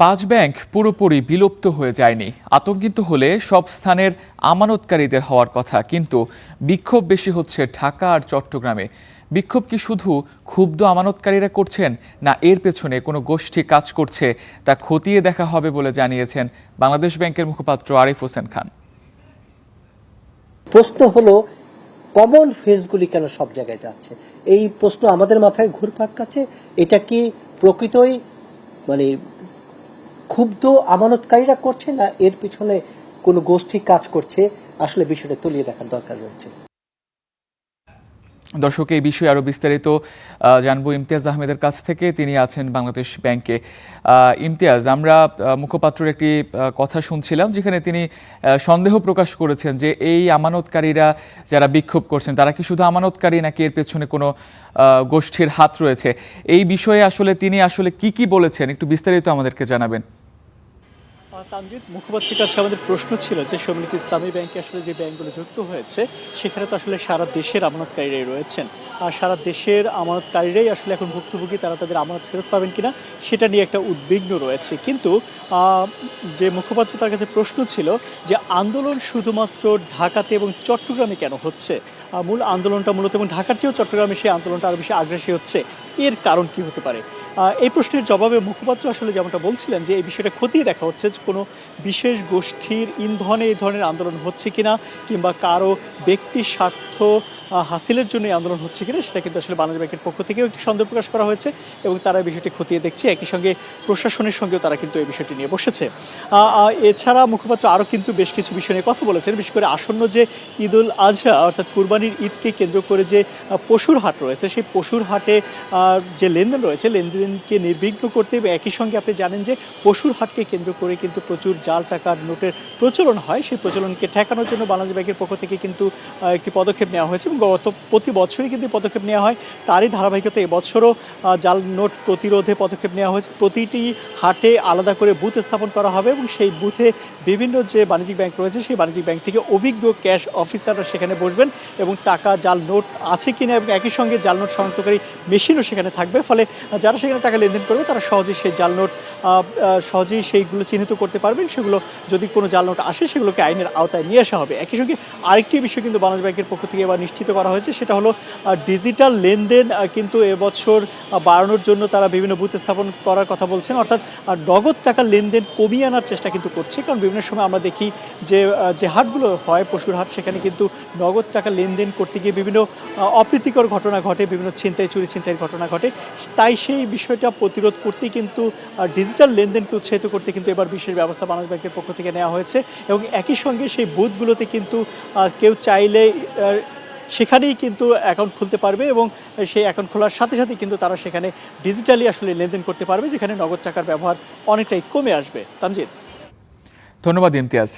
পাঁচ ব্যাংক পুরোপুরি বিলুপ্ত হয়ে যায়নি। আতঙ্কিত হলে সব স্থানের আমানতকারীদের হওয়ার কথা, কিন্তু বিক্ষোভ বেশি হচ্ছে ঢাকা আর চট্টগ্রামে। বিক্ষোভ কি শুধু ক্ষুব্ধ আমানতকারীরা করছেন, না এর পেছনে কোনো গোষ্ঠী কাজ করছে, তা খতিয়ে দেখা হবে বলে জানিয়েছেন বাংলাদেশ ব্যাংকের মুখপাত্র আরিফ হোসেন খান। প্রশ্ন হলো, কমন ফেজগুলি কেন সব জায়গায় যাচ্ছে? এই প্রশ্ন আমাদের মাথায় ঘুরপাক খাচ্ছে। এটা কি প্রকৃতই ক্ষুব্ধ আমানতকারীরা করছে, না এর পিছনে কোনো গোষ্ঠী কাজ করছে? আসলে বিষয়টা তলিয়ে দেখার দরকার রয়েছে। দর্শক, এই বিষয়ে আরো বিস্তারিত জানবো ইমতিয়াজ আহমেদের কাছ থেকে। তিনি আছেন বাংলাদেশ ব্যাংকে। ইমতিয়াজ, আমরা মুখপাত্রের একটি কথা শুনছিলাম, যেখানে তিনি সন্দেহ প্রকাশ করেছেন যে এই আমানতকারীরা যারা বিক্ষোভ করছেন, তারা কি শুধু আমানতকারী, নাকি এর পেছনে কোনো গোষ্ঠীর হাত রয়েছে। এই বিষয়ে আসলে তিনি কি বলেছেন, একটু বিস্তারিত আমাদেরকে জানাবেন। তামজিদ, মুখপাত্রের কাছে আমাদের প্রশ্ন ছিল যে সম্মিলিত ইসলামী ব্যাংকে আসলে যে ব্যাংকগুলো যুক্ত হয়েছে, সেখানে তো আসলে সারা দেশের আমানতকারীরাই রয়েছেন। আর সারা দেশের আমানতকারীরাই আসলে এখন ভুক্তভোগী, তারা তাদের আমানত ফেরত পাবেন কিনা সেটা নিয়ে একটা উদ্বিগ্ন রয়েছে। কিন্তু যে মুখপাত্র, তার কাছে প্রশ্ন ছিল যে আন্দোলন শুধুমাত্র ঢাকাতে এবং চট্টগ্রামে কেন হচ্ছে। মূল আন্দোলনটা মূলত এবং ঢাকার চেয়েও চট্টগ্রামে সেই আন্দোলনটা আরও বেশি আগ্রাসী হচ্ছে, এর কারণ কি হতে পারে? এই প্রশ্নের জবাবে মুখপাত্র আসলে যেমনটা বলছিলেন যে এই বিষয়টা খতিয়ে দেখা হচ্ছে, কোনো বিশেষ গোষ্ঠীর ইন্ধনে এই ধরনের আন্দোলন হচ্ছে কিনা, কিংবা কারো ব্যক্তির স্বার্থ হাসিলের জন্য আন্দোলন হচ্ছে কিনা, সেটা কিন্তু আসলে বাংলাদেশ ব্যাংকের পক্ষ থেকেও একটি সন্দেহ প্রকাশ করা হয়েছে এবং তারা বিষয়টি খতিয়ে দেখছে। একই সঙ্গে প্রশাসনের সঙ্গেও তারা কিন্তু এই বিষয়টি নিয়ে বসেছে। এছাড়া মুখপাত্র আরও কিন্তু বেশ কিছু বিষয় নিয়ে কথা বলেছেন, বিশেষ করে আসন্ন যে ঈদ উল আজহা অর্থাৎ কুরবানির ঈদকে কেন্দ্র করে যে পশুর হাট রয়েছে, সেই পশুর হাটে যে লেনদেন রয়েছে, লেনদেনকে নির্বিঘ্ন করতে, এবং একই সঙ্গে আপনি জানেন যে পশুর হাটকে কেন্দ্র করে কিন্তু প্রচুর জাল টাকার নোটের প্রচলন হয়। সেই প্রচলনকে ঠেকানোর জন্য বাংলাদেশ ব্যাংকের পক্ষ থেকে কিন্তু একটি পদক্ষেপ নেওয়া হয়েছে এবং প্রতি বছরই কিন্তু পদক্ষেপ নেওয়া হয়। তারই ধারাবাহিকতা এবছরও জাল নোট প্রতিরোধে পদক্ষেপ নেওয়া হয়েছে। প্রতিটি হাটে আলাদা করে বুথ স্থাপন করা হবে এবং সেই বুথে বিভিন্ন যে বাণিজ্যিক ব্যাংক রয়েছে, সেই বাণিজ্যিক ব্যাংক থেকে অভিজ্ঞ ক্যাশ অফিসাররা সেখানে বসবেন এবং টাকা জাল নোট আছে কিনা এবং একই সঙ্গে জাল নোট শনাক্তকারী মেশিনও সেখানে থাকবে। ফলে যারা সেখানে টাকা লেনদেন করবে, তারা সহজেই সেই জাল নোট সহজেই সেইগুলো চিহ্নিত করতে পারবেন। সেগুলো যদি কোনো জাল নোট আসে, সেগুলোকে আইনের আওতায় নিয়ে আসা হবে। একই সঙ্গে আরেকটি বিষয় কিন্তু বাংলাদেশ ব্যাংকের পক্ষ থেকে এবার নিশ্চিত করা হয়েছে, সেটা হলো ডিজিটাল লেনদেন কিন্তু এবছর বাড়ানোর জন্য তারা বিভিন্ন বুথ স্থাপন করার কথা বলছেন, অর্থাৎ নগদ টাকার লেনদেন কমিয়ে আনার চেষ্টা কিন্তু করছে। কারণ বিভিন্ন সময় আমরা দেখি যে হাটগুলো হয়, পশুর হাট, সেখানে কিন্তু নগদ টাকা লেনদেন করতে গিয়ে বিভিন্ন অপ্রীতিকর ঘটনা ঘটে, বিভিন্ন ছিনতাই, চুরি ছিনতাইয়ের ঘটনা ঘটে। তাই সেই বিষয়টা প্রতিরোধ করতে কিন্তু ডিজিটাল লেনদেনকে উৎসাহিত করতে কিন্তু এবার বিশেষ ব্যবস্থা বাংলাদেশ ব্যাংকের পক্ষ থেকে নেওয়া হয়েছে এবং একই সঙ্গে সেই বুথগুলোতে কিন্তু কেউ চাইলে সেখানেই কিন্তু অ্যাকাউন্ট খুলতে পারবে এবং সেই অ্যাকাউন্ট খোলার সাথে সাথে কিন্তু তারা সেখানে ডিজিটালি আসলে লেনদেন করতে পারবে, যেখানে নগদ টাকার ব্যবহার অনেকটাই কমে আসবে। তামজিদ, ধন্যবাদ ইমতিয়াজ।